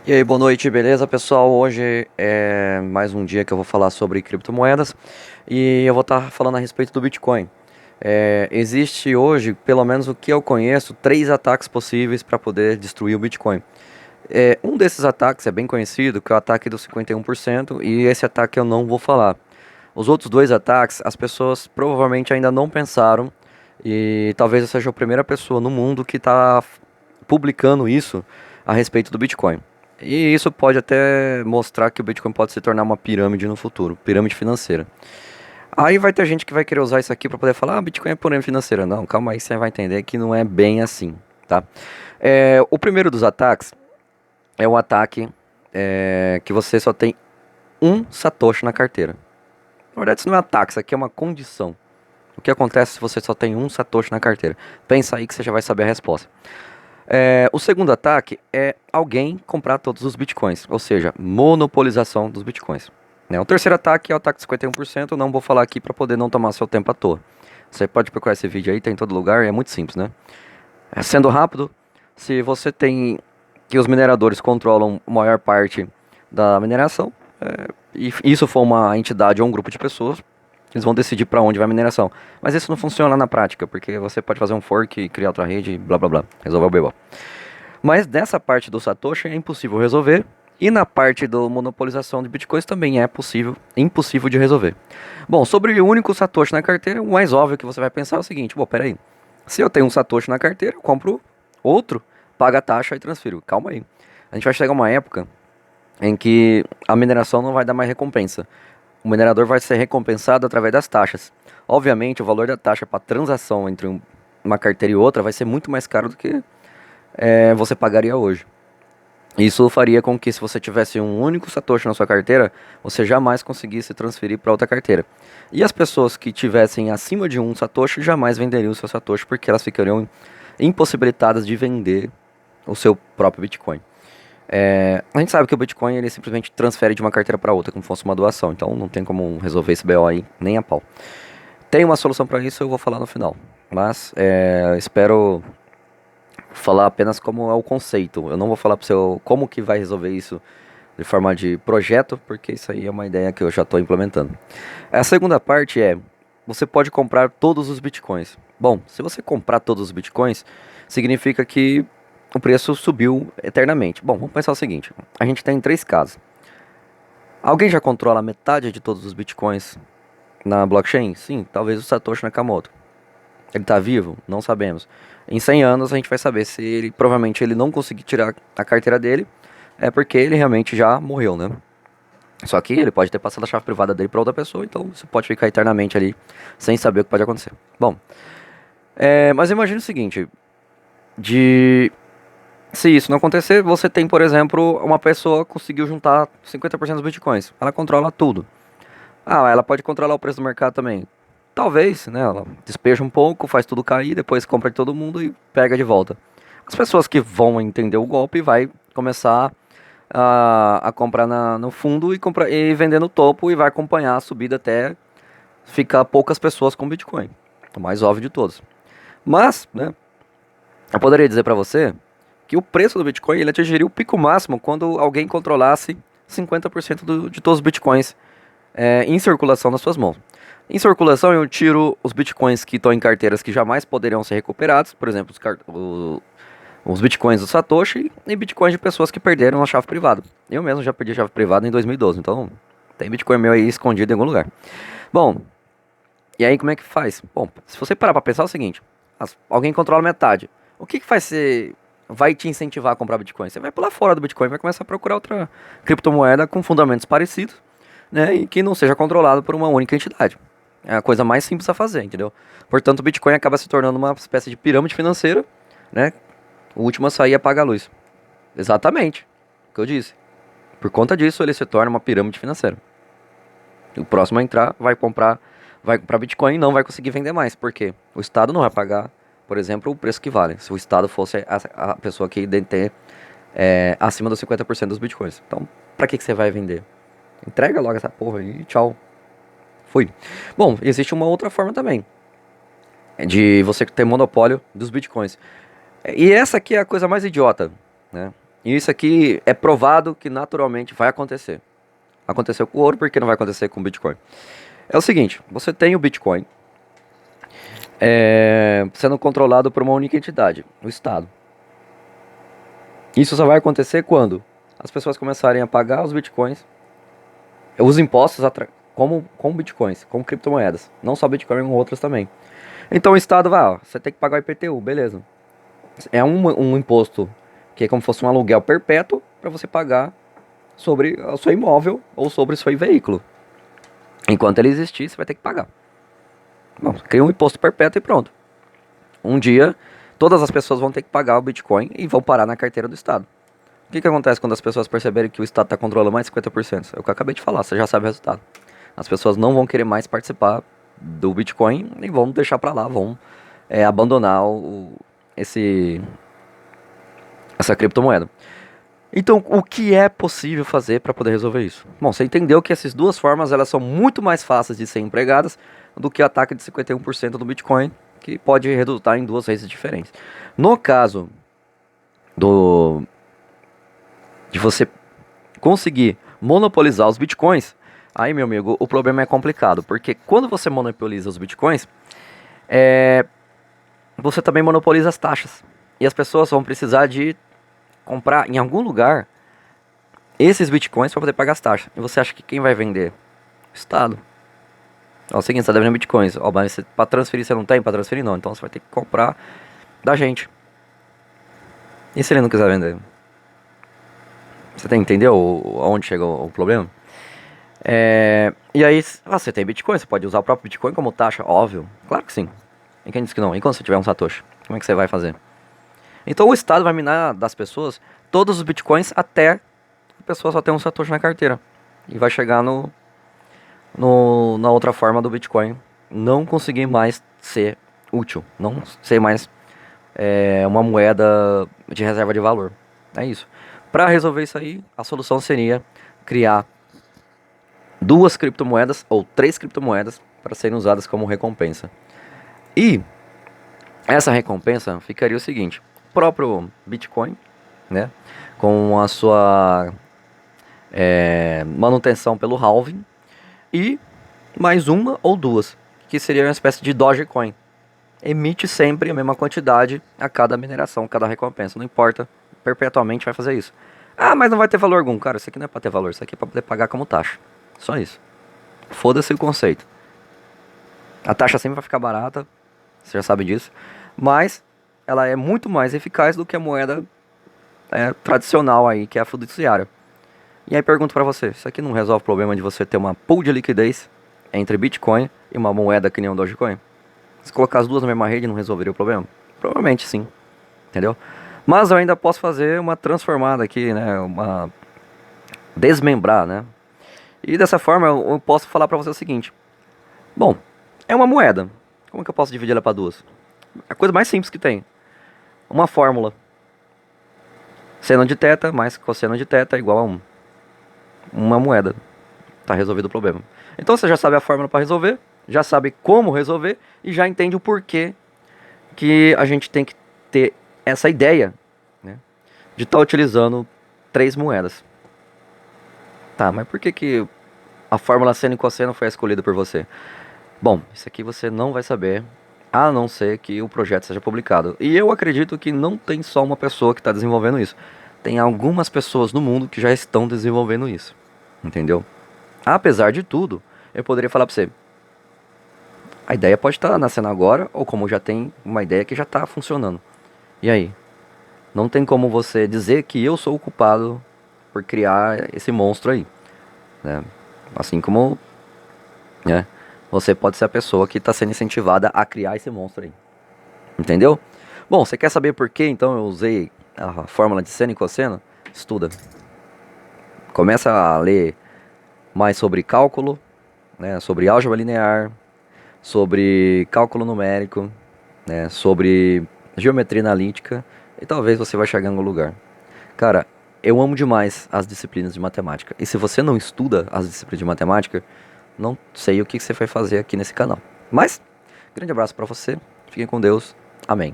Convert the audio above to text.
E aí, boa noite, beleza, pessoal? Hoje é mais um dia que eu vou falar sobre criptomoedas e eu vou estar falando a respeito do Bitcoin. Existe hoje, pelo menos o que eu conheço, três ataques possíveis para poder destruir o Bitcoin. Um desses ataques é bem conhecido, que é o ataque dos 51%, e esse ataque eu não vou falar. Os outros dois ataques, as pessoas provavelmente ainda não pensaram, e talvez eu seja a primeira pessoa no mundo que está publicando isso a respeito do Bitcoin. E isso pode até mostrar que o Bitcoin pode se tornar uma pirâmide no futuro, pirâmide financeira. Aí vai ter gente que vai querer usar isso aqui para poder falar, Bitcoin é pirâmide financeira. Não, calma aí, você vai entender que não é bem assim, tá? O primeiro dos ataques é o ataque que você só tem um Satoshi na carteira. Na verdade, isso não é ataque, isso aqui é uma condição. O que acontece se você só tem um Satoshi na carteira? Pensa aí que você já vai saber a resposta. O segundo ataque é alguém comprar todos os bitcoins, ou seja, monopolização dos bitcoins. O terceiro ataque é o ataque de 51%, eu não vou falar aqui para poder não tomar seu tempo à toa. Você pode procurar esse vídeo aí, tem em todo lugar, é muito simples, né? Sendo rápido, se você tem que os mineradores controlam a maior parte da mineração, e isso for uma entidade ou um grupo de pessoas, eles vão decidir para onde vai a mineração. Mas isso não funciona na prática, porque você pode fazer um fork e criar outra rede, blá blá blá, resolver o BO. Mas nessa parte do Satoshi é impossível resolver, e na parte da monopolização de bitcoins também é impossível de resolver. Bom, sobre o único Satoshi na carteira, o mais óbvio que você vai pensar é o seguinte: bom, peraí, se eu tenho um Satoshi na carteira, eu compro outro, pago a taxa e transfiro. Calma aí. A gente vai chegar uma época em que a mineração não vai dar mais recompensa. O minerador vai ser recompensado através das taxas. Obviamente, o valor da taxa para transação entre uma carteira e outra vai ser muito mais caro do que você pagaria hoje. Isso faria com que, se você tivesse um único Satoshi na sua carteira, você jamais conseguisse transferir para outra carteira. E as pessoas que tivessem acima de um Satoshi jamais venderiam o seu Satoshi, porque elas ficariam impossibilitadas de vender o seu próprio Bitcoin. A gente sabe que o Bitcoin ele simplesmente transfere de uma carteira para outra, como se fosse uma doação. Então não tem como resolver esse BO aí, nem a pau. Tem uma solução para isso, eu vou falar no final. Mas espero falar apenas como é o conceito. Eu não vou falar para você como que vai resolver isso de forma de projeto, porque isso aí é uma ideia que eu já estou implementando. A segunda parte é: você pode comprar todos os Bitcoins. Bom, se você comprar todos os Bitcoins, significa que o preço subiu eternamente. Bom, vamos pensar o seguinte: a gente tem três casos. Alguém já controla metade de todos os bitcoins na blockchain? Sim, talvez o Satoshi Nakamoto. Ele está vivo? Não sabemos. Em 100 anos a gente vai saber se ele, provavelmente ele não conseguir tirar a carteira dele, é porque ele realmente já morreu, né? Só que ele pode ter passado a chave privada dele para outra pessoa, então você pode ficar eternamente ali sem saber o que pode acontecer. Bom, mas imagine o seguinte: de se isso não acontecer, você tem, por exemplo, uma pessoa conseguiu juntar 50% dos bitcoins. Ela controla tudo. Ah, ela pode controlar o preço do mercado também. Talvez, né? Ela despeja um pouco, faz tudo cair, depois compra de todo mundo e pega de volta. As pessoas que vão entender o golpe vai começar a comprar no fundo e vender no topo, e vai acompanhar a subida até ficar poucas pessoas com Bitcoin. O mais óbvio de todos. Mas, né? Eu poderia dizer para você que o preço do Bitcoin ele atingiria o pico máximo quando alguém controlasse 50% de todos os Bitcoins em circulação nas suas mãos. Em circulação eu tiro os Bitcoins que estão em carteiras que jamais poderiam ser recuperados, por exemplo, os Bitcoins do Satoshi e Bitcoins de pessoas que perderam a chave privada. Eu mesmo já perdi a chave privada em 2012, então tem Bitcoin meu aí escondido em algum lugar. Bom, e aí como é que faz? Bom, se você parar para pensar é o seguinte: alguém controla metade. O que vai te incentivar a comprar Bitcoin? Você vai pular fora do Bitcoin, vai começar a procurar outra criptomoeda com fundamentos parecidos, né, e que não seja controlado por uma única entidade. É a coisa mais simples a fazer, entendeu? Portanto, o Bitcoin acaba se tornando uma espécie de pirâmide financeira, né? O último a sair apaga a luz. Exatamente o que eu disse. Por conta disso, ele se torna uma pirâmide financeira. O próximo a entrar vai comprar Bitcoin e não vai conseguir vender mais. Por quê? O Estado não vai pagar, por exemplo, o preço que vale, se o Estado fosse a pessoa que detém acima dos 50% dos Bitcoins. Então, pra que você vai vender? Entrega logo essa porra aí e tchau. Fui. Bom, existe uma outra forma também de você ter monopólio dos Bitcoins. E essa aqui é a coisa mais idiota, né? E isso aqui é provado que naturalmente vai acontecer. Aconteceu com o ouro, por que não vai acontecer com o Bitcoin? É o seguinte, você tem o Bitcoin sendo controlado por uma única entidade, o Estado. Isso só vai acontecer quando as pessoas começarem a pagar os Bitcoins, os impostos como Bitcoins, como criptomoedas. Não só Bitcoin, como outras também. Então o Estado vai, ó, você tem que pagar o IPTU, beleza. É um imposto que é como se fosse um aluguel perpétuo para você pagar sobre o seu imóvel ou sobre o seu veículo. Enquanto ele existir, você vai ter que pagar. Bom, cria um imposto perpétuo e pronto. Um dia, todas as pessoas vão ter que pagar o Bitcoin e vão parar na carteira do Estado. O que acontece quando as pessoas perceberem que o Estado está controlando mais de 50%? É o que eu acabei de falar, você já sabe o resultado. As pessoas não vão querer mais participar do Bitcoin e vão deixar para lá, vão abandonar essa criptomoeda. Então, o que é possível fazer para poder resolver isso? Bom, você entendeu que essas duas formas elas são muito mais fáceis de ser empregadas do que o ataque de 51% do Bitcoin, que pode resultar em duas raízes diferentes. No caso de você conseguir monopolizar os Bitcoins, aí, meu amigo, o problema é complicado, porque quando você monopoliza os Bitcoins, você também monopoliza as taxas. E as pessoas vão precisar de comprar em algum lugar esses bitcoins para poder pagar as taxas. E você acha que quem vai vender? O Estado. Ó, é o seguinte, você tá devendo bitcoins. Ó, mas para transferir você não tem? Para transferir não. Então você vai ter que comprar da gente. E se ele não quiser vender? Você entendeu aonde chegou o problema? E aí, você tem bitcoin, você pode usar o próprio bitcoin como taxa, óbvio. Claro que sim. E quem disse que não? E quando você tiver um satoshi? Como é que você vai fazer? Então o Estado vai minar das pessoas todos os bitcoins até a pessoa só ter um satoshi na carteira. E vai chegar na outra forma do Bitcoin não conseguir mais ser útil. Não ser mais uma moeda de reserva de valor. É isso. Para resolver isso aí, a solução seria criar duas criptomoedas ou três criptomoedas para serem usadas como recompensa. E essa recompensa ficaria o seguinte: o próprio Bitcoin, né, com a sua manutenção pelo halving, e mais uma ou duas, que seria uma espécie de Dogecoin. Emite sempre a mesma quantidade a cada mineração, a cada recompensa, não importa, perpetuamente vai fazer isso. Ah, mas não vai ter valor algum. Cara, isso aqui não é para ter valor, isso aqui é para poder pagar como taxa. Só isso. Foda-se o conceito. A taxa sempre vai ficar barata, você já sabe disso, mas ela é muito mais eficaz do que a moeda tradicional aí, que é a fiduciária. E aí pergunto pra você, isso aqui não resolve o problema de você ter uma pool de liquidez entre Bitcoin e uma moeda que nem um Dogecoin? Se colocar as duas na mesma rede não resolveria o problema? Provavelmente sim, entendeu? Mas eu ainda posso fazer uma transformada aqui, né, uma desmembrar, né? E dessa forma eu posso falar pra você o seguinte: bom, é uma moeda, como que eu posso dividir ela pra duas? A coisa mais simples que tem, uma fórmula. Seno de θ mais cosseno de θ é igual a 1. Uma moeda. Tá resolvido o problema. Então você já sabe a fórmula para resolver, já sabe como resolver e já entende o porquê que a gente tem que ter essa ideia, né, de estar utilizando três moedas. Tá, mas por que a fórmula seno e cosseno foi escolhida por você? Bom, isso aqui você não vai saber, a não ser que o projeto seja publicado. E eu acredito que não tem só uma pessoa que está desenvolvendo isso. Tem algumas pessoas no mundo que já estão desenvolvendo isso. Entendeu? Apesar de tudo, eu poderia falar pra você: a ideia pode estar nascendo agora, ou como já tem uma ideia que já está funcionando. E aí? Não tem como você dizer que eu sou o culpado por criar esse monstro aí, né? Assim como, né, você pode ser a pessoa que está sendo incentivada a criar esse monstro aí. Entendeu? Bom, você quer saber por que então eu usei a fórmula de seno e cosseno? Estuda. Começa a ler mais sobre cálculo, né, sobre álgebra linear, sobre cálculo numérico, né, sobre geometria analítica, e talvez você vai chegar em algum lugar. Cara, eu amo demais as disciplinas de matemática. E se você não estuda as disciplinas de matemática, não sei o que você vai fazer aqui nesse canal. Mas, grande abraço pra você, fiquem com Deus, amém.